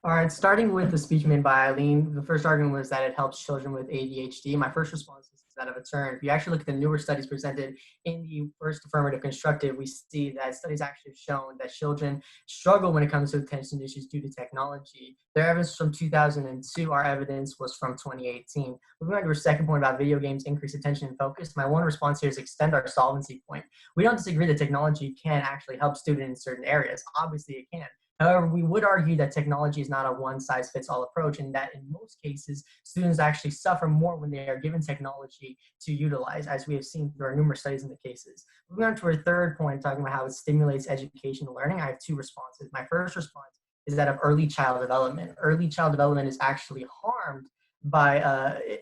All right, starting with the speech made by Eileen, the first argument was that it helps children with ADHD. My first response is that of a turn. If you actually look at the newer studies presented in the first affirmative constructive, we see that studies actually have shown that children struggle when it comes to attention issues due to technology. Their evidence from 2002, our evidence was from 2018. Moving on to our second point about video games increase attention and focus, my one response here is extend our solvency point. We don't disagree that technology can actually help students in certain areas. Obviously, it can. However, we would argue that technology is not a one-size-fits-all approach, and that in most cases, students actually suffer more when they are given technology to utilize, as we have seen through our numerous studies in the cases. Moving on to our third point, talking about how it stimulates education and learning, I have two responses. My first response is that of early child development. Early child development is actually harmed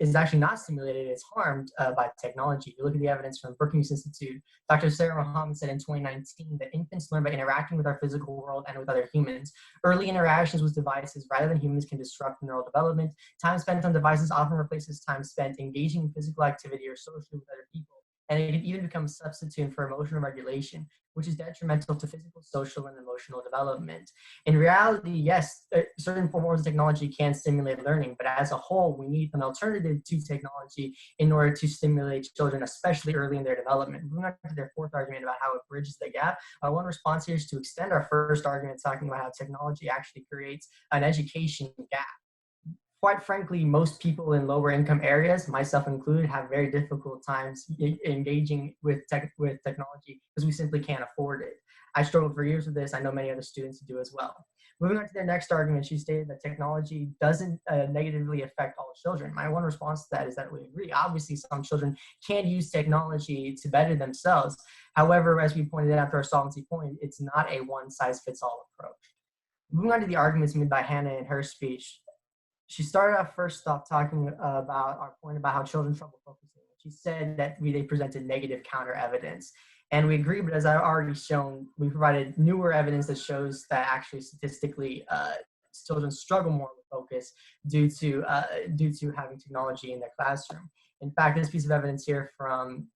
is actually not stimulated, it's harmed by technology. If you look at the evidence from Brookings Institute, Dr. Sarah Muhammad said in 2019 that infants learn by interacting with our physical world and with other humans. Early interactions with devices rather than humans can disrupt neural development. Time spent on devices often replaces time spent engaging in physical activity or socially with other people. And it can even become a substitute for emotional regulation, which is detrimental to physical, social, and emotional development. In reality, yes, certain forms of technology can stimulate learning, but as a whole, we need an alternative to technology in order to stimulate children, especially early in their development. Moving on to their fourth argument about how it bridges the gap, one response here is to extend our first argument, talking about how technology actually creates an education gap. Quite frankly, most people in lower income areas, myself included, have very difficult times engaging with technology because we simply can't afford it. I struggled for years with this. I know many other students do as well. Moving on to their next argument, she stated that technology doesn't negatively affect all children. My one response to that is that we agree. Obviously, some children can use technology to better themselves. However, as we pointed out after our solvency point, it's not a one-size-fits-all approach. Moving on to the arguments made by Hannah in her speech, she started off first off talking about our point about how children trouble focusing. She said that they presented negative counter evidence. And we agree, but as I've already shown, we provided newer evidence that shows that actually statistically children struggle more with focus due to having technology in their classroom. In fact, this piece of evidence here from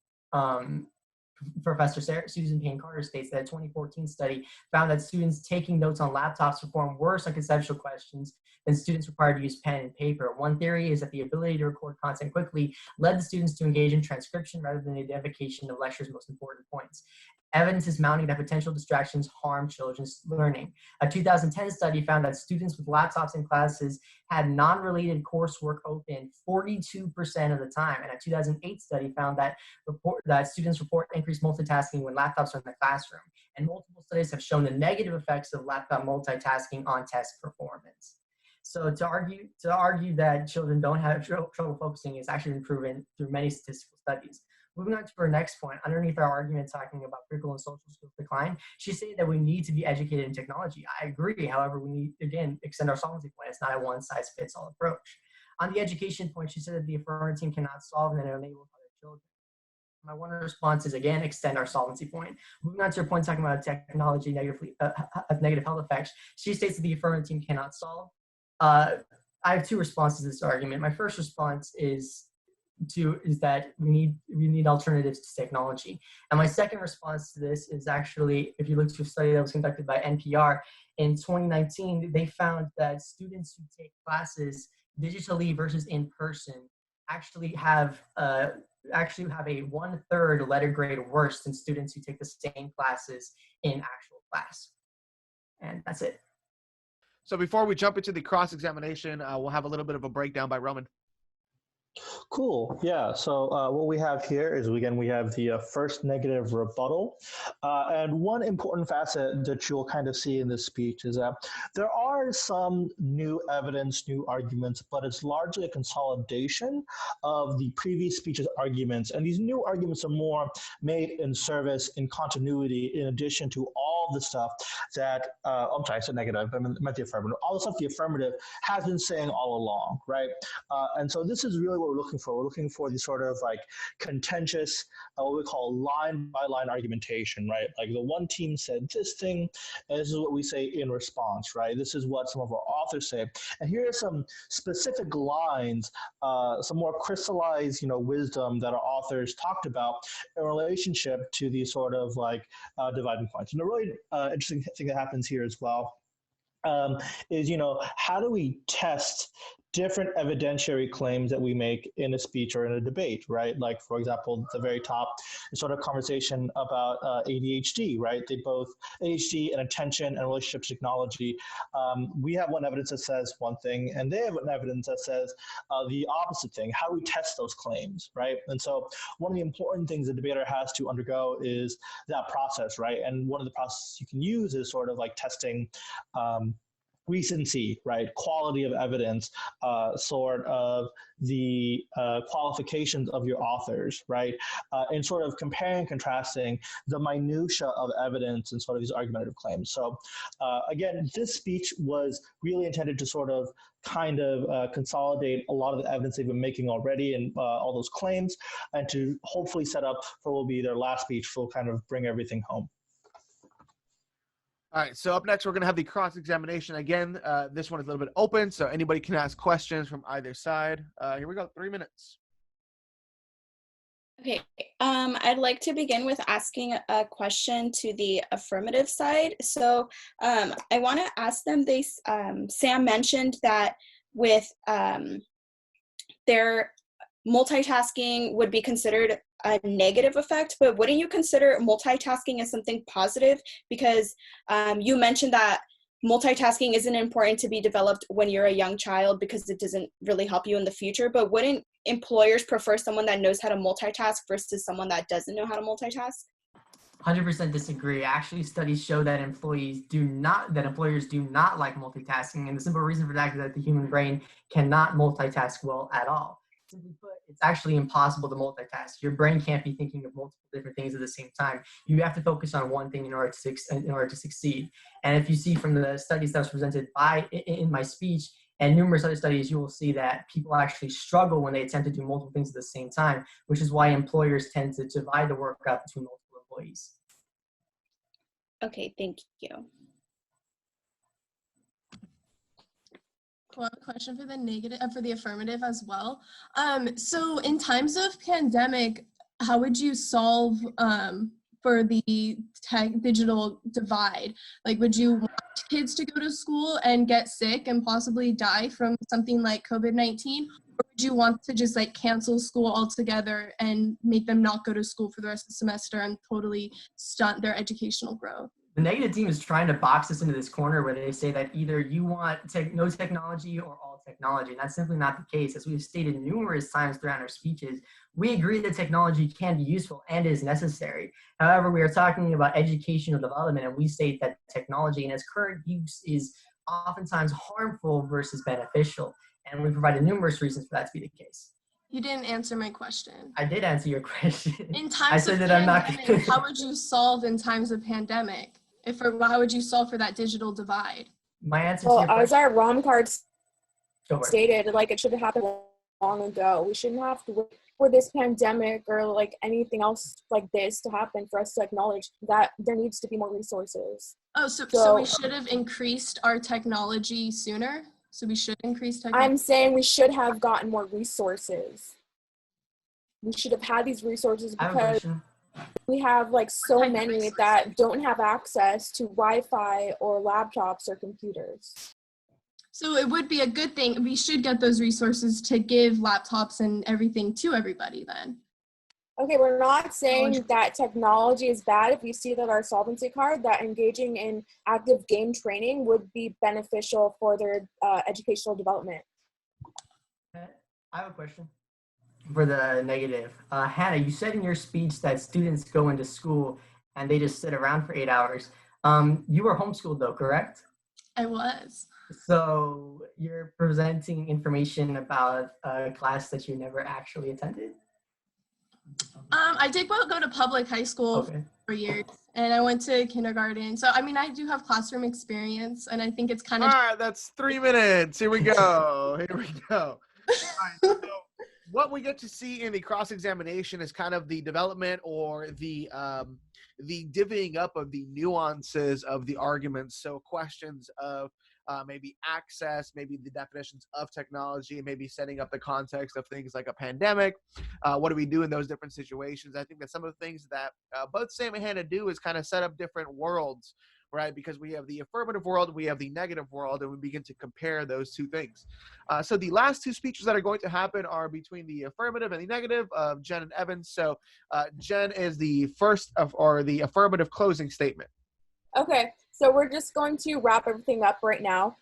Professor Susan Payne Carter states that a 2014 study found that students taking notes on laptops perform worse on conceptual questions than students required to use pen and paper. One theory is that the ability to record content quickly led the students to engage in transcription rather than the identification of lecture's most important points. Evidence is mounting that potential distractions harm children's learning. A 2010 study found that students with laptops in classes had non-related coursework open 42% of the time. And a 2008 study found that students report increased multitasking when laptops are in the classroom. And multiple studies have shown the negative effects of laptop multitasking on test performance. So to argue that children don't have trouble focusing is actually been proven through many statistical studies. Moving on to our next point, underneath our argument talking about critical and social skills decline, she stated that we need to be educated in technology. I agree. However, we need, again, extend our solvency point. It's not a one-size-fits-all approach. On the education point, she said that the affirmative team cannot solve and it enables other children. My one response is, again, extend our solvency point. Moving on to your point talking about technology negative health effects, she states that the affirmative team cannot solve. I have two responses to this argument. My first response is that we need alternatives to technology. And my second response to this is actually, if you look to a study that was conducted by NPR in 2019, they found that students who take classes digitally versus in person actually have a 1/3 letter grade worse than students who take the same classes in actual class. And that's it. So before we jump into the cross-examination, we'll have a little bit of a breakdown by Roman. Cool. Yeah. So what we have here is, again, we have the first negative rebuttal. And one important facet that you'll kind of see in this speech is that there are some new evidence, new arguments, but it's largely a consolidation of the previous speech's arguments. And these new arguments are more made in service, in continuity, in addition to all the stuff that, I'm sorry, I said negative, I meant the affirmative. All the stuff the affirmative has been saying all along, right? And so this is really what we're looking for. We're looking for the sort of like contentious, what we call line by line argumentation, right? Like the one team said this thing, and this is what we say in response, right? This is what some of our authors say. And here are some specific lines, some more crystallized, wisdom that our authors talked about in relationship to these sort of like dividing points. And a really interesting thing that happens here as well is, how do we test different evidentiary claims that we make in a speech or in a debate, right? Like, for example, the very top is sort of conversation about ADHD, right? They both, ADHD and attention and relationship technology, we have one evidence that says one thing, and they have an evidence that says the opposite thing. How do we test those claims, right? And so one of the important things a debater has to undergo is that process, right? And one of the processes you can use is sort of like testing recency, right? Quality of evidence, sort of the qualifications of your authors, right? And sort of comparing and contrasting the minutia of evidence and sort of these argumentative claims. So again, this speech was really intended to sort of kind of consolidate a lot of the evidence they've been making already and all those claims, and to hopefully set up for what will be their last speech, will kind of bring everything home. All right, so up next, we're going to have the cross-examination. Again, this one is a little bit open, so anybody can ask questions from either side. Here we go, 3 minutes. Okay, I'd like to begin with asking a question to the affirmative side. So I want to ask them, Sam mentioned that with their multitasking would be considered a negative effect, but wouldn't you consider multitasking as something positive? Because you mentioned that multitasking isn't important to be developed when you're a young child because it doesn't really help you in the future, but wouldn't employers prefer someone that knows how to multitask versus someone that doesn't know how to multitask? 100% disagree. Actually, studies show that employers do not like multitasking, and the simple reason for that is that the human brain cannot multitask well at all. Simply put, it's actually impossible to multitask. Your brain can't be thinking of multiple different things at the same time. You have to focus on one thing in order to succeed. And if you see from the studies that was presented in my speech and numerous other studies, you will see that people actually struggle when they attempt to do multiple things at the same time, which is why employers tend to divide the work up between multiple employees. Okay, thank you. Well, a question for the affirmative as well. So in times of pandemic, how would you solve for the digital divide? Like, would you want kids to go to school and get sick and possibly die from something like COVID-19? Or would you want to just like cancel school altogether and make them not go to school for the rest of the semester and totally stunt their educational growth? The negative team is trying to box us into this corner where they say that either you want no technology or all technology. And that's simply not the case. As we've stated numerous times throughout our speeches, we agree that technology can be useful and is necessary. However, we are talking about educational development, and we state that technology in its current use is oftentimes harmful versus beneficial. And we provided numerous reasons for that to be the case. You didn't answer my question. I did answer your question. In times of pandemic, how would you solve in times of pandemic? How would you solve for that digital divide? My answer to your question, as our ROM cards stated, like, it should have happened long ago. We shouldn't have to wait for this pandemic or like anything else like this to happen for us to acknowledge that there needs to be more resources. Oh, so we should have increased our technology sooner? So we should increase technology? I'm saying we should have gotten more resources. We should have had these resources because we have like so many that don't have access to Wi-Fi or laptops or computers. So it would be a good thing. We should get those resources to give laptops and everything to everybody then. Okay, we're not saying that technology is bad if we see that our solvency card, that engaging in active game training would be beneficial for their educational development. I have a question for the negative. Hannah, you said in your speech that students go into school and they just sit around for 8 hours. You were homeschooled though, correct? I was. So you're presenting information about a class that you never actually attended? I did go to public high school for years, and I went to kindergarten. So, I mean, I do have classroom experience, and I think it's kind of... All right, that's 3 minutes. Here we go. Here we go. All right, so what we get to see in the cross-examination is kind of the development or the divvying up of the nuances of the arguments. So questions of maybe access, maybe the definitions of technology, maybe setting up the context of things like a pandemic. What do we do in those different situations? I think that some of the things that both Sam and Hannah do is kind of set up different worlds right? Because we have the affirmative world, we have the negative world, and we begin to compare those two things. So the last two speeches that are going to happen are between the affirmative and the negative of Jen and Evan. So Jen is the first or the affirmative closing statement. Okay, so we're just going to wrap everything up right now.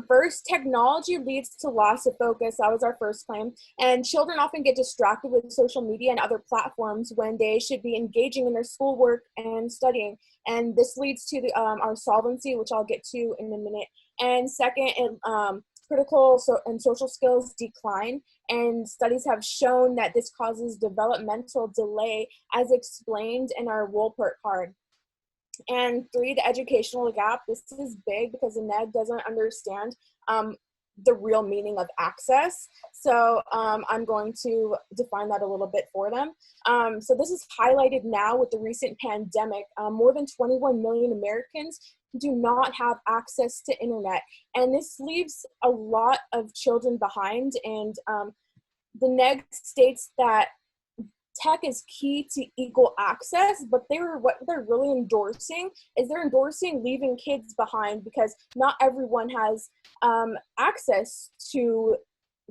First, technology leads to loss of focus. That was our first claim. And children often get distracted with social media and other platforms when they should be engaging in their schoolwork and studying. And this leads to our solvency, which I'll get to in a minute. And second, critical and social skills decline. And studies have shown that this causes developmental delay, as explained in our Wolpert card. And three, the educational gap. This is big because the NEG doesn't understand the real meaning of access. So I'm going to define that a little bit for them. So this is highlighted now with the recent pandemic. More than 21 million Americans do not have access to internet. And this leaves a lot of children behind. And the NEG states that tech is key to equal access, but what they're really endorsing is they're endorsing leaving kids behind because not everyone has access to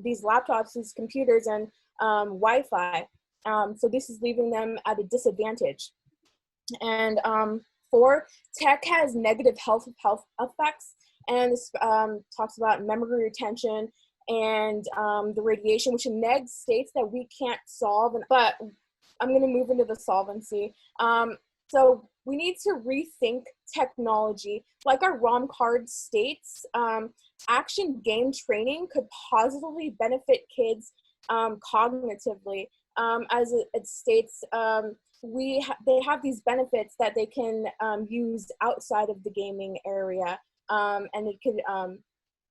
these laptops, these computers, and Wi-Fi. So this is leaving them at a disadvantage. And four, tech has negative health effects, and this talks about memory retention and the radiation, which NEG states that we can't solve. But I'm going to move into the solvency. So we need to rethink technology. Like our ROM card states, action game training could positively benefit kids cognitively. As it states, they have these benefits that they can use outside of the gaming area, and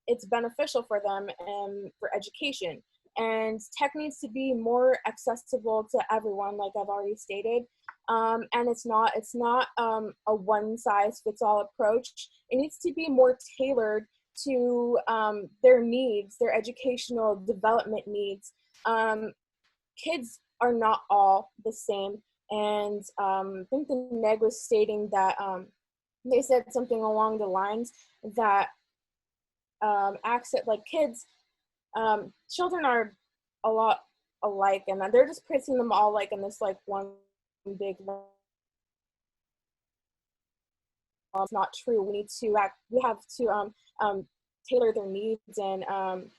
it's beneficial for them for education. And tech needs to be more accessible to everyone, like I've already stated. And it's not a one-size-fits-all approach. It needs to be more tailored to their needs, their educational development needs. Kids are not all the same. And I think the NEG was stating that they said something along the lines that kids, children are a lot alike, and they're just placing them all like in this like one big. It's not true. We have to tailor their needs. And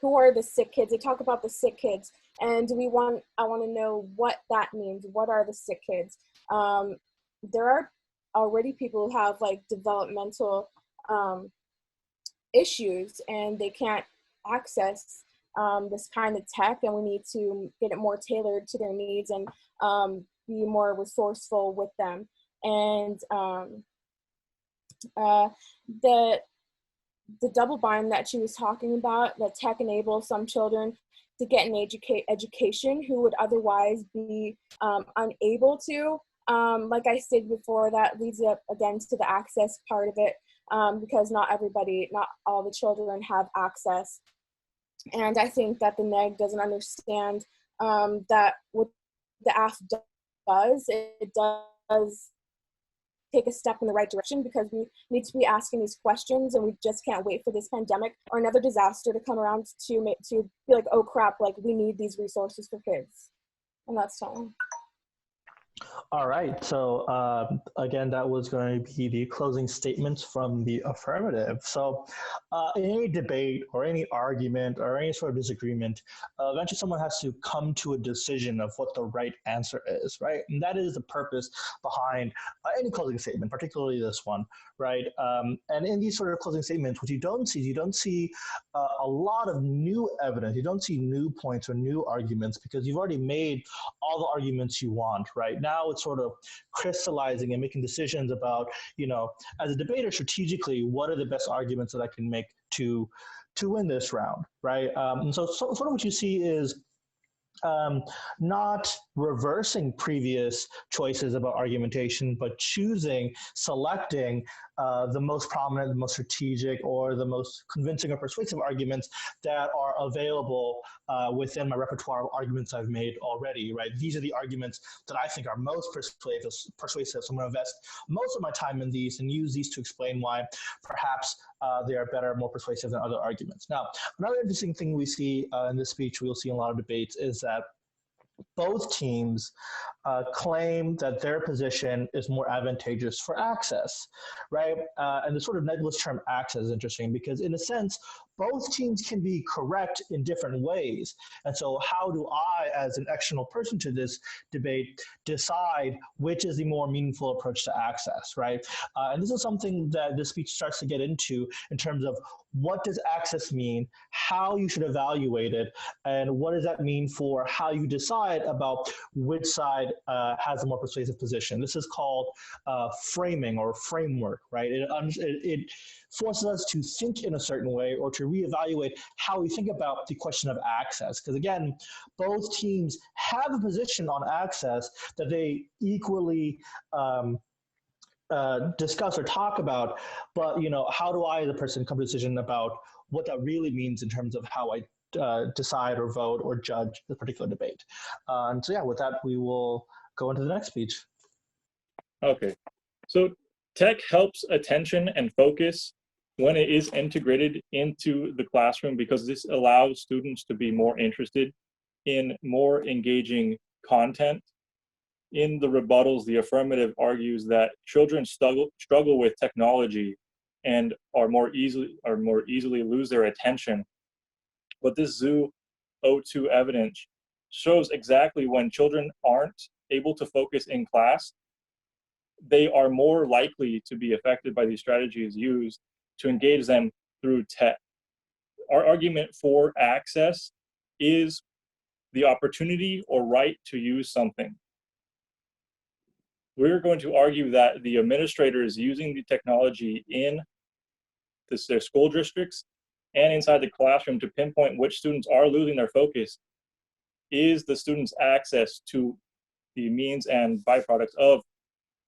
who are the sick kids? They talk about the sick kids, and I want to know what that means. What are the sick kids? There are already people who have like developmental issues, and they can't access this kind of tech, and we need to get it more tailored to their needs and be more resourceful with them. And the double bind that she was talking about, that tech enables some children to get an education who would otherwise be unable to. Like I stated before, that leads up again to the access part of it, because not all the children have access. And I think that the NEG doesn't understand that what the AF does, it does take a step in the right direction, because we need to be asking these questions, and we just can't wait for this pandemic or another disaster to come around to be like, oh crap, like we need these resources for kids. And that's all. All right, so again, that was going to be the closing statements from the affirmative. So in any debate or any argument or any sort of disagreement, eventually someone has to come to a decision of what the right answer is, right? And that is the purpose behind any closing statement, particularly this one, right? And in these sort of closing statements, what you don't see a lot of new evidence. You don't see new points or new arguments, because you've already made all the arguments you want, right? Now it's sort of crystallizing and making decisions about, as a debater strategically, what are the best arguments that I can make to win this round, right? And so sort of what you see is not reversing previous choices about argumentation, but selecting the most prominent, the most strategic, or the most convincing or persuasive arguments that are available within my repertoire of arguments I've made already, right? These are the arguments that I think are most persuasive. So I'm going to invest most of my time in these and use these to explain why perhaps they are better, more persuasive than other arguments. Now, another interesting thing we see in this speech, we'll see in a lot of debates, is that both teams claim that their position is more advantageous for access, right? And the sort of nebulous term access is interesting because, in a sense, both teams can be correct in different ways. And so how do I, as an external person to this debate, decide which is the more meaningful approach to access, right? And this is something that this speech starts to get into in terms of what does access mean, how you should evaluate it, and what does that mean for how you decide about which side has a more persuasive position. This is called framing or framework, right? It forces us to think in a certain way or to reevaluate how we think about the question of access. Because again, both teams have a position on access that they equally discuss or talk about, but how do I, as a person, come to a decision about what that really means in terms of how I decide or vote or judge the particular debate? And so, yeah, with that, we will go into the next speech. Okay, so tech helps attention and focus when it is integrated into the classroom because this allows students to be more interested in more engaging content. In the rebuttals, the affirmative argues that children struggle with technology and are more easily lose their attention. But this Zoo O2 evidence shows exactly when children aren't able to focus in class, they are more likely to be affected by these strategies used to engage them through tech. Our argument for access is the opportunity or right to use something. We're going to argue that the administrators using the technology in their school districts and inside the classroom to pinpoint which students are losing their focus is the students' access to the means and byproducts of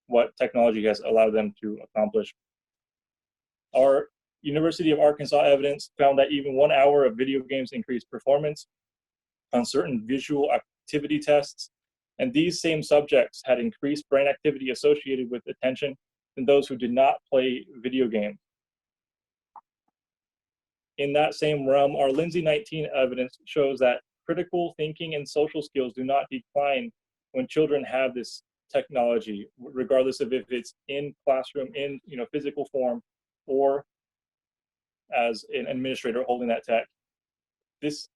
what technology has allowed them to accomplish. Our University of Arkansas evidence found that even 1 hour of video games increased performance on certain visual activity tests, and these same subjects had increased brain activity associated with attention than those who did not play video games. In that same realm, our Lindsay 19 evidence shows that critical thinking and social skills do not decline when children have this technology, regardless of if it's in classroom, in physical form, or as an administrator holding that tech. This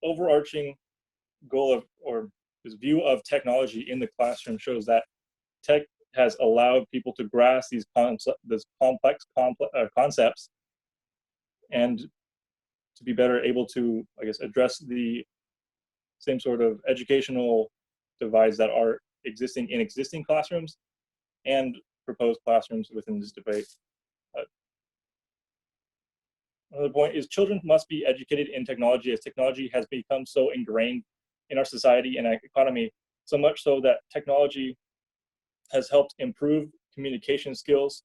overarching goal of, or this view of technology in the classroom shows that tech has allowed people to grasp these complex concepts and to be better able to, address the same sort of educational divides that are existing in existing classrooms and proposed classrooms within this debate. Another point is children must be educated in technology, as technology has become so ingrained in our society and economy, so much so that technology has helped improve communication skills,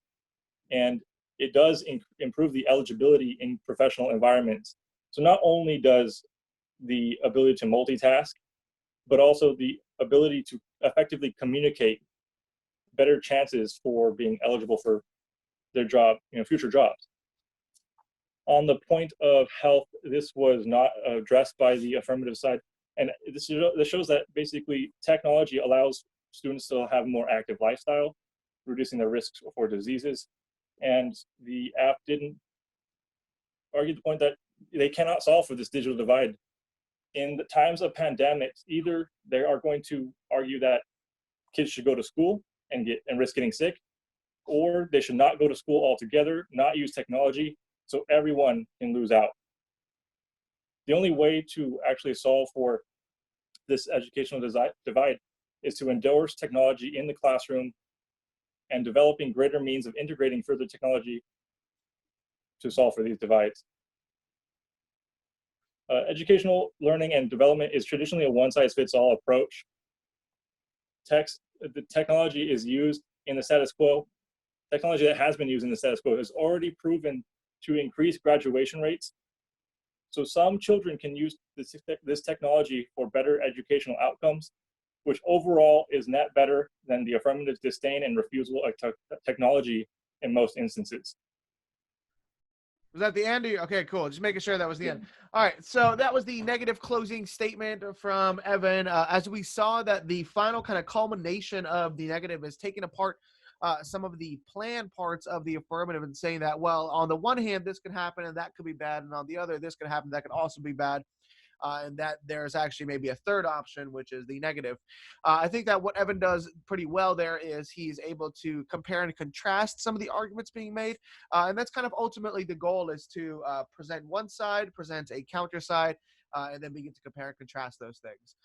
and it does improve the eligibility in professional environments. So not only does the ability to multitask, but also the ability to effectively communicate better chances for being eligible for their job, future jobs. On the point of health, this was not addressed by the affirmative side. And this shows that basically technology allows students to have a more active lifestyle, reducing their risks for diseases. And the app didn't argue the point that they cannot solve for this digital divide. In the times of pandemics, either they are going to argue that kids should go to school and risk getting sick, or they should not go to school altogether, not use technology, so everyone can lose out. The only way to actually solve for this educational divide is to endorse technology in the classroom and developing greater means of integrating further technology to solve for these divides. Educational learning and development is traditionally a one-size-fits-all approach. the technology is used in the status quo, technology that has been used in the status quo has already proven to increase graduation rates. So some children can use this technology for better educational outcomes, which overall is net better than the affirmative disdain and refusal of technology in most instances. Was that the end? Okay, cool. Just making sure that was the end. All right, so that was the negative closing statement from Evan. As we saw that the final kind of culmination of the negative is taking apart some of the planned parts of the affirmative and saying that, well, on the one hand, this could happen and that could be bad, and on the other, this could happen, that could also be bad. And that there's actually maybe a third option, which is the negative. I think that what Evan does pretty well there is he's able to compare and contrast some of the arguments being made. And that's kind of ultimately the goal, is to present one side, present a counter side, and then begin to compare and contrast those things.